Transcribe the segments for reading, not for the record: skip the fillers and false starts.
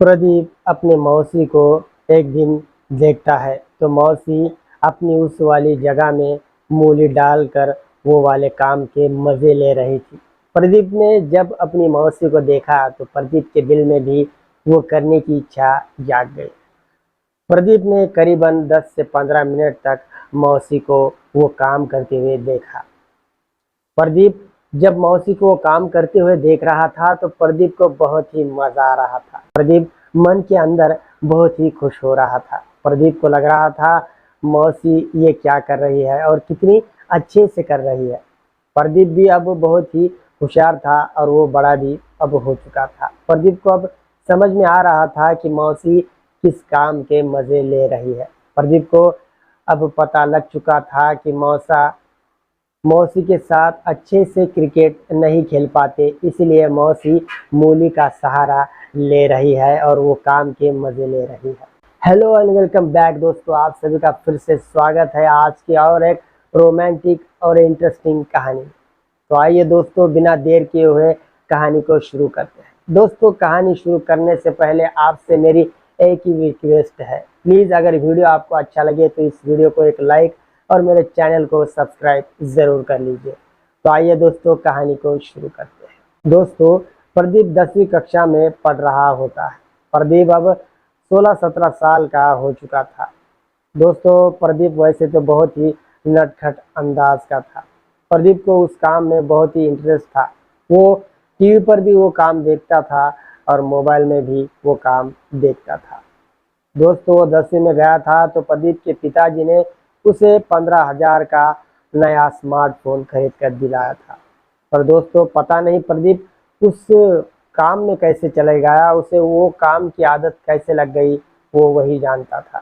प्रदीप अपने मौसी को एक दिन देखता है तो मौसी अपनी उस वाली जगह में मूली डालकर वो वाले काम के मज़े ले रही थी। प्रदीप ने जब अपनी मौसी को देखा तो प्रदीप के दिल में भी वो करने की इच्छा जाग गई। प्रदीप ने करीबन 10 से 15 मिनट तक मौसी को वो काम करते हुए देखा। प्रदीप जब मौसी को काम करते हुए देख रहा था तो प्रदीप को बहुत ही मजा आ रहा था। प्रदीप मन के अंदर बहुत ही खुश हो रहा था। प्रदीप को लग रहा था मौसी ये क्या कर रही है और कितनी अच्छे से कर रही है। प्रदीप भी अब बहुत ही होशियार था और वो बड़ा भी अब हो चुका था। प्रदीप को अब समझ में आ रहा था कि मौसी किस काम के मजे ले रही है। प्रदीप को अब पता लग चुका था कि मौसी के साथ अच्छे से क्रिकेट नहीं खेल पाते, इसलिए मौसी मूली का सहारा ले रही है और वो काम के मजे ले रही है। हेलो एंड वेलकम बैक दोस्तों, आप सभी का फिर से स्वागत है आज की और एक रोमांटिक और इंटरेस्टिंग कहानी। तो आइए दोस्तों, बिना देर किए हुए कहानी को शुरू करते हैं। दोस्तों, कहानी शुरू करने से पहले आपसे मेरी एक ही रिक्वेस्ट है, प्लीज़ अगर वीडियो आपको अच्छा लगे तो इस वीडियो को एक लाइक और मेरे चैनल को सब्सक्राइब ज़रूर कर लीजिए। तो आइए दोस्तों, कहानी को शुरू करते हैं। दोस्तों, प्रदीप 10वीं कक्षा में पढ़ रहा होता है। प्रदीप अब 16-17 साल का हो चुका था। दोस्तों, प्रदीप वैसे तो बहुत ही नटखट अंदाज का था। प्रदीप को उस काम में बहुत ही इंटरेस्ट था। वो टीवी पर भी वो काम देखता था और मोबाइल में भी वो काम देखता था। दोस्तों, वो 10वीं में गया था तो प्रदीप के पिताजी ने उसे 15,000 का नया स्मार्टफोन खरीद कर दिलाया था। पर दोस्तों, पता नहीं प्रदीप उस काम में कैसे चले गया, उसे वो काम की आदत कैसे लग गई, वो वही जानता था।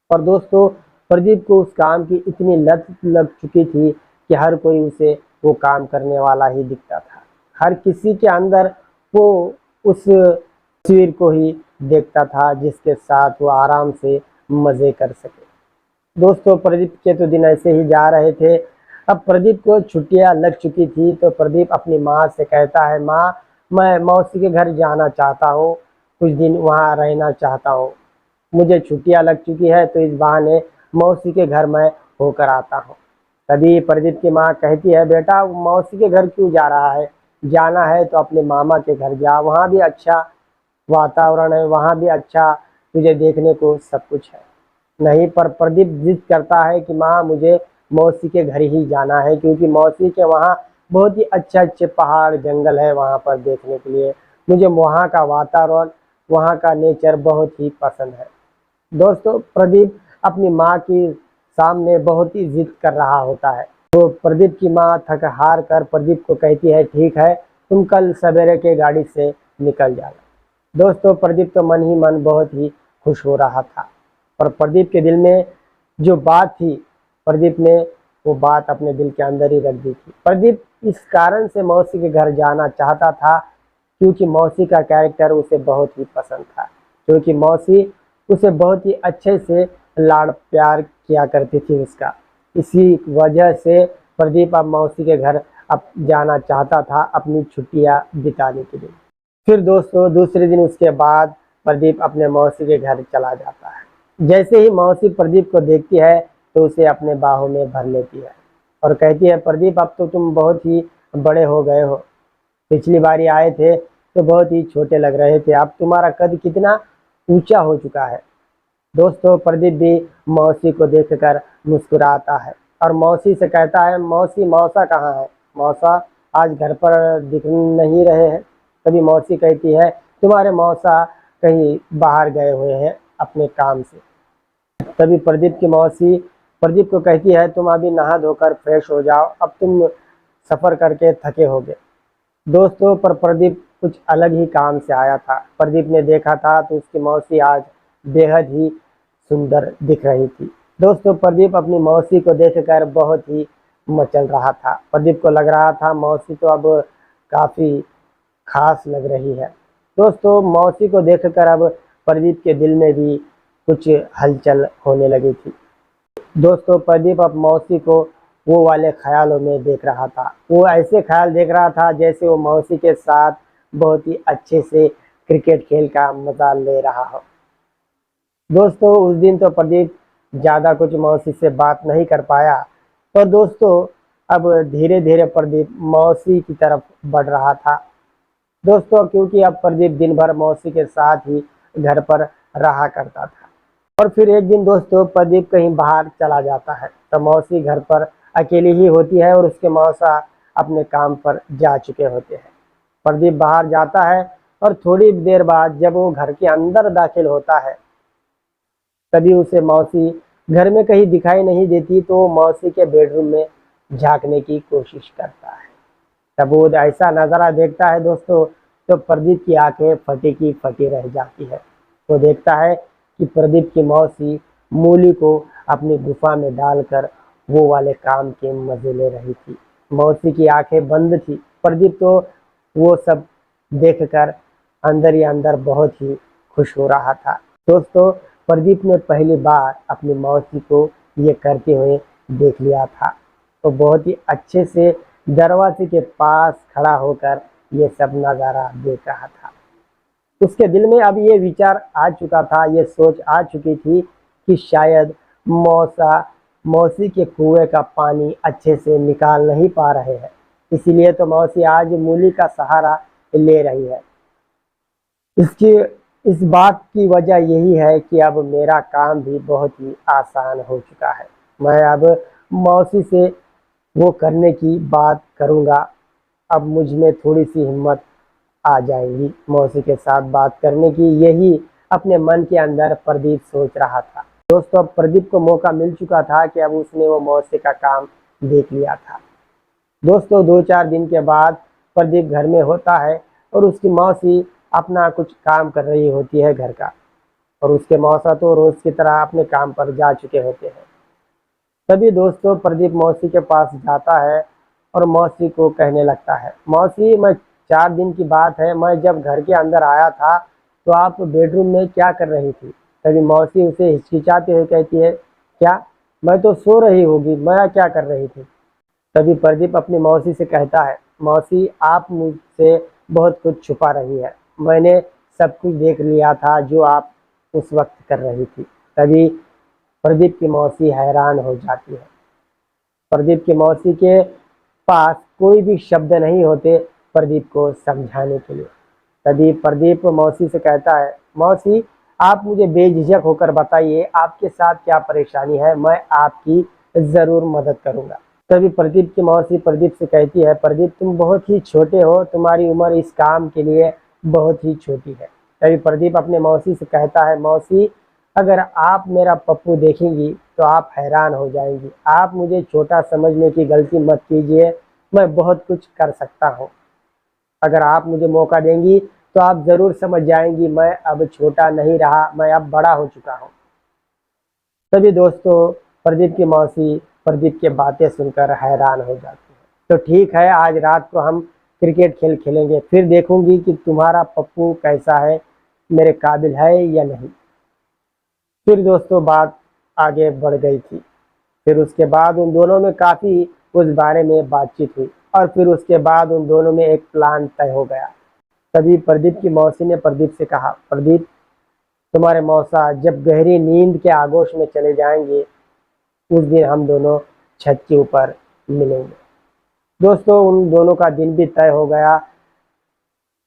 और दोस्तों, प्रदीप को उस काम की इतनी लत लग चुकी थी कि हर कोई उसे वो काम करने वाला ही दिखता था। हर किसी के अंदर वो उस तस्वीर को ही देखता था जिसके साथ वो आराम से मज़े कर सके। दोस्तों, प्रदीप के तो दिन ऐसे ही जा रहे थे। अब प्रदीप को छुट्टियां लग चुकी थी तो प्रदीप अपनी माँ से कहता है, माँ, मैं मौसी के घर जाना चाहता हूँ, कुछ दिन वहाँ रहना चाहता हूँ। मुझे छुट्टियां लग चुकी है तो इस बहाने मौसी के घर मैं होकर आता हूँ। तभी प्रदीप की माँ कहती है, बेटा मौसी के घर क्यों जा रहा है, जाना है तो अपने मामा के घर जा, वहाँ भी अच्छा वातावरण है, वहाँ भी अच्छा तुझे देखने को सब कुछ है। नहीं, पर प्रदीप जिद करता है कि माँ, मुझे मौसी के घर ही जाना है, क्योंकि मौसी के वहाँ बहुत ही अच्छे अच्छे पहाड़ जंगल है वहाँ पर देखने के लिए। मुझे वहाँ का वातावरण, वहाँ का नेचर बहुत ही पसंद है। दोस्तों, प्रदीप अपनी माँ की सामने बहुत ही जिद कर रहा होता है। तो प्रदीप की माँ थक हार कर प्रदीप को कहती है, ठीक है, तुम कल सवेरे के गाड़ी से निकल जाना। दोस्तों, प्रदीप तो मन ही मन बहुत ही खुश हो रहा था। पर प्रदीप के दिल में जो बात थी, प्रदीप ने वो बात अपने दिल के अंदर ही रख दी थी। प्रदीप इस कारण से मौसी के घर जाना चाहता था क्योंकि मौसी का कैरेक्टर उसे बहुत ही पसंद था, क्योंकि मौसी उसे बहुत ही अच्छे से लाड़ प्यार किया करती थी उसका। इसी वजह से प्रदीप अब मौसी के घर अब जाना चाहता था अपनी छुट्टियां बिताने के लिए। फिर दोस्तों, दूसरे दिन उसके बाद प्रदीप अपने मौसी के घर चला जाता है। जैसे ही मौसी प्रदीप को देखती है तो उसे अपने बाहों में भर लेती है और कहती है, प्रदीप अब तो तुम बहुत ही बड़े हो गए हो। पिछली बारी आए थे तो बहुत ही छोटे लग रहे थे, अब तुम्हारा कद कितना ऊंचा हो चुका है। दोस्तों, प्रदीप भी मौसी को देखकर मुस्कुराता है और मौसी से कहता है, मौसी, मौसा कहाँ है, मौसा आज घर पर दिख नहीं रहे हैं। तभी मौसी कहती है, तुम्हारे मौसा कहीं बाहर गए हुए हैं अपने काम से। तभी प्रदीप की मौसी प्रदीप को कहती है, तुम अभी नहा धोकर फ्रेश हो जाओ, अब तुम सफ़र करके थके होगे। दोस्तों, पर प्रदीप कुछ अलग ही काम से आया था। प्रदीप ने देखा था तो उसकी मौसी आज बेहद ही सुंदर दिख रही थी। दोस्तों, प्रदीप अपनी मौसी को देखकर बहुत ही मचल रहा था। प्रदीप को लग रहा था मौसी तो अब काफ़ी खास लग रही है। दोस्तों, मौसी को देखकर अब प्रदीप के दिल में भी कुछ हलचल होने लगी थी। दोस्तों, प्रदीप अब मौसी को वो वाले ख्यालों में देख रहा था। वो ऐसे ख्याल देख रहा था जैसे वो मौसी के साथ बहुत ही अच्छे से क्रिकेट खेल का मजा ले रहा हो। दोस्तों उस दिन तो प्रदीप ज़्यादा कुछ मौसी से बात नहीं कर पाया, तो दोस्तों अब धीरे धीरे प्रदीप मौसी की तरफ बढ़ रहा था। दोस्तों क्योंकि अब प्रदीप दिन भर मौसी के साथ ही घर पर रहा करता था, और फिर एक दिन दोस्तों प्रदीप कहीं बाहर चला जाता है, तो मौसी घर पर अकेली ही होती है और उसके मौसा अपने काम पर जा चुके होते हैं। प्रदीप बाहर जाता है और थोड़ी देर बाद जब वो घर के अंदर दाखिल होता है, तभी उसे मौसी घर में कहीं दिखाई नहीं देती, तो वो मौसी के बेडरूम में झांकने की कोशिश करता है। तब वो ऐसा नज़ारा देखता है दोस्तों, तो प्रदीप की आंखें फटी की फटी रह जाती है। वो देखता है कि प्रदीप की मौसी मूली को अपनी गुफा में डालकर वो वाले काम के मजे ले रही थी। मौसी की आंखें बंद थी। प्रदीप तो वो सब देखकर अंदर ही अंदर बहुत ही खुश हो रहा था। दोस्तों प्रदीप ने पहली बार अपनी मौसी को ये करते हुए देख लिया था, तो बहुत ही अच्छे से दरवाजे के पास खड़ा होकर ये सब नज़ारा देख रहा था। उसके दिल में अब ये विचार आ चुका था, ये सोच आ चुकी थी कि शायद मौसी के कुएं का पानी अच्छे से निकाल नहीं पा रहे हैं, इसीलिए तो मौसी आज मूली का सहारा ले रही है। इसकी इस बात की वजह यही है कि अब मेरा काम भी बहुत ही आसान हो चुका है। मैं अब मौसी से वो करने की बात करूँगा। अब मुझ में थोड़ी सी हिम्मत आ जाएगी मौसी के साथ बात करने की, यही अपने मन के अंदर प्रदीप सोच रहा था। दोस्तों अब प्रदीप को मौका मिल चुका था कि अब उसने वो मौसी का काम देख लिया था। दोस्तों 2-4 दिन के बाद प्रदीप घर में होता है और उसकी मौसी अपना कुछ काम कर रही होती है घर का, और उसके मौसा तो रोज़ की तरह अपने काम पर जा चुके होते हैं। तभी दोस्तों प्रदीप मौसी के पास जाता है और मौसी को कहने लगता है, मौसी मैं 4 दिन की बात है, मैं जब घर के अंदर आया था तो आप बेडरूम में क्या कर रही थी? तभी मौसी उसे हिचकिचाते हुए कहती है, क्या? मैं तो सो रही होगी, मैं क्या कर रही थी? तभी प्रदीप अपनी मौसी से कहता है, मौसी आप मुझसे बहुत कुछ छुपा रही है, मैंने सब कुछ देख लिया था जो आप उस वक्त कर रही थी। तभी प्रदीप की मौसी हैरान हो जाती है। प्रदीप की मौसी के पास कोई भी शब्द नहीं होते प्रदीप को समझाने के लिए। तभी प्रदीप मौसी से कहता है, मौसी आप मुझे बेझिझक होकर बताइए आपके साथ क्या परेशानी है, मैं आपकी ज़रूर मदद करूँगा। तभी प्रदीप की मौसी प्रदीप से कहती है, प्रदीप तुम बहुत ही छोटे हो, तुम्हारी उम्र इस काम के लिए बहुत ही छोटी है। तभी प्रदीप अपने मौसी से कहता है, मौसी अगर आप मेरा पप्पू देखेंगी तो आप हैरान हो जाएंगी, आप मुझे छोटा समझने की गलती मत कीजिए, मैं बहुत कुछ कर सकता हूँ। अगर आप मुझे मौका देंगी तो आप ज़रूर समझ जाएंगी मैं अब छोटा नहीं रहा, मैं अब बड़ा हो चुका हूँ। तभी दोस्तों प्रदीप की मौसी प्रदीप की बातें सुनकर हैरान हो जाती है। तो ठीक है, आज रात को हम क्रिकेट खेलेंगे, फिर देखूंगी कि तुम्हारा पप्पू कैसा है, मेरे काबिल है या नहीं। फिर दोस्तों बात आगे बढ़ गई थी। फिर उसके बाद उन दोनों में काफ़ी उस बारे में बातचीत हुई, और फिर उसके बाद उन दोनों में एक प्लान तय हो गया। तभी प्रदीप की मौसी ने प्रदीप से कहा, प्रदीप तुम्हारे मौसा जब गहरी नींद के आगोश में चले जाएंगे उस दिन हम दोनों छत के ऊपर मिलेंगे। दोस्तों उन दोनों का दिन भी तय हो गया।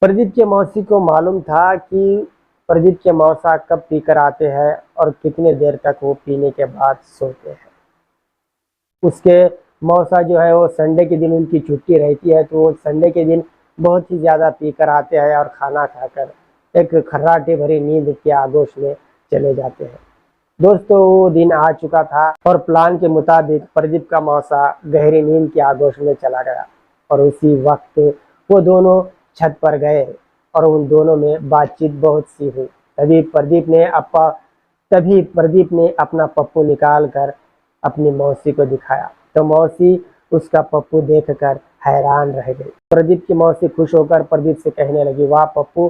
प्रदीप के मौसी को मालूम था कि प्रदीप के मौसा कब पीकर आते हैं और कितने देर तक वो पीने के बाद सोते हैं। उसके मौसा जो है वो संडे के दिन उनकी छुट्टी रहती है, तो वो संडे के दिन बहुत ही ज़्यादा पीकर आते हैं और खाना खाकर एक खर्राटे भरी नींद के आगोश में चले जाते हैं। दोस्तों वो दिन आ चुका था और प्लान के मुताबिक प्रदीप का मौसा गहरी नींद के आगोश में चला गया, और उसी वक्त वो दोनों छत पर गए और उन दोनों में बातचीत बहुत सी हुई। तभी प्रदीप ने अपना पप्पू निकाल कर अपनी मौसी को दिखाया, तो मौसी उसका पप्पू देखकर हैरान रह गई। प्रदीप की मौसी खुश होकर प्रदीप से कहने लगी, वाह पप्पू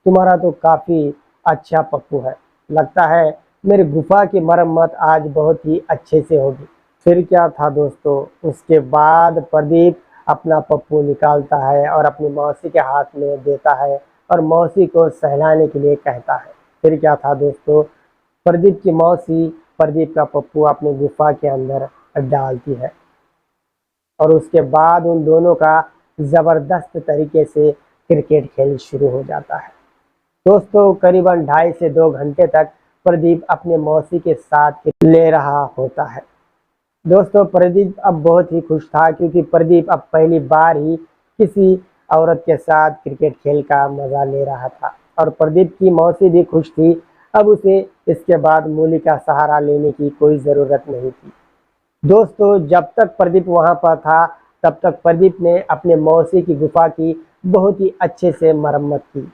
तुम्हारा तो काफ़ी अच्छा पप्पू है, लगता है मेरी गुफा की मरम्मत आज बहुत ही अच्छे से होगी। फिर क्या था दोस्तों, उसके बाद प्रदीप अपना पप्पू निकालता है और अपनी मौसी के हाथ में देता है, और मौसी को सहलाने के लिए कहता है। फिर क्या था दोस्तों, प्रदीप की मौसी प्रदीप का पप्पू अपनी गुफा के अंदर डालती है और उसके बाद उन दोनों का ज़बरदस्त तरीके से क्रिकेट खेल शुरू हो जाता है। दोस्तों करीबन 2.5 से 2 घंटे तक प्रदीप अपने मौसी के साथ ले रहा होता है। दोस्तों प्रदीप अब बहुत ही खुश था क्योंकि प्रदीप अब पहली बार ही किसी औरत के साथ क्रिकेट खेल का मजा ले रहा था और प्रदीप की मौसी भी खुश थी। अब उसे इसके बाद मूली का सहारा लेने की कोई ज़रूरत नहीं थी। दोस्तों जब तक प्रदीप वहां पर था तब तक प्रदीप ने अपने मौसी की गुफा की बहुत ही अच्छे से मरम्मत की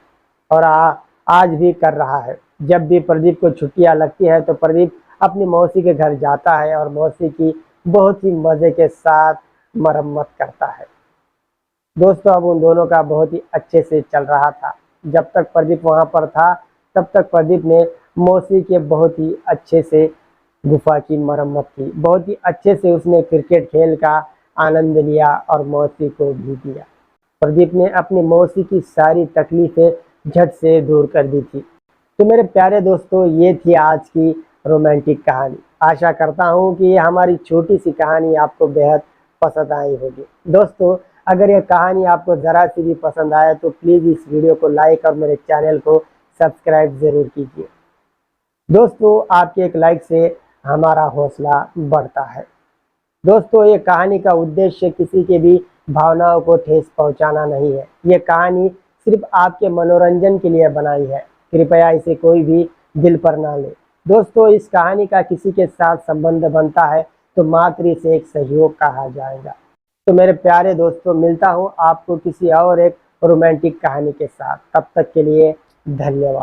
और आज भी कर रहा है। जब भी प्रदीप को छुट्टियां लगती है तो प्रदीप अपनी मौसी के घर जाता है और मौसी की बहुत ही मज़े के साथ मरम्मत करता है। दोस्तों अब उन दोनों का बहुत ही अच्छे से चल रहा था। जब तक प्रदीप वहां पर था तब तक प्रदीप ने मौसी के बहुत ही अच्छे से गुफा की मरम्मत की, बहुत ही अच्छे से उसने क्रिकेट खेल का आनंद लिया और मौसी को भी दिया। प्रदीप ने अपनी मौसी की सारी तकलीफें झट से दूर कर दी थी। तो मेरे प्यारे दोस्तों ये थी आज की रोमांटिक कहानी। आशा करता हूँ कि ये हमारी छोटी सी कहानी आपको बेहद पसंद आई होगी। दोस्तों अगर ये कहानी आपको ज़रा सी भी पसंद आए तो प्लीज़ इस वीडियो को लाइक और मेरे चैनल को सब्सक्राइब ज़रूर कीजिए। दोस्तों आपके एक लाइक से हमारा हौसला बढ़ता है। दोस्तों ये कहानी का उद्देश्य किसी के भी भावनाओं को ठेस पहुंचाना नहीं है। ये कहानी सिर्फ आपके मनोरंजन के लिए बनाई है। कृपया इसे कोई भी दिल पर ना ले। दोस्तों इस कहानी का किसी के साथ संबंध बनता है तो मात्र इसे एक सहयोग कहा जाएगा। तो मेरे प्यारे दोस्तों मिलता हूँ आपको किसी और एक रोमांटिक कहानी के साथ। तब तक के लिए धन्यवाद।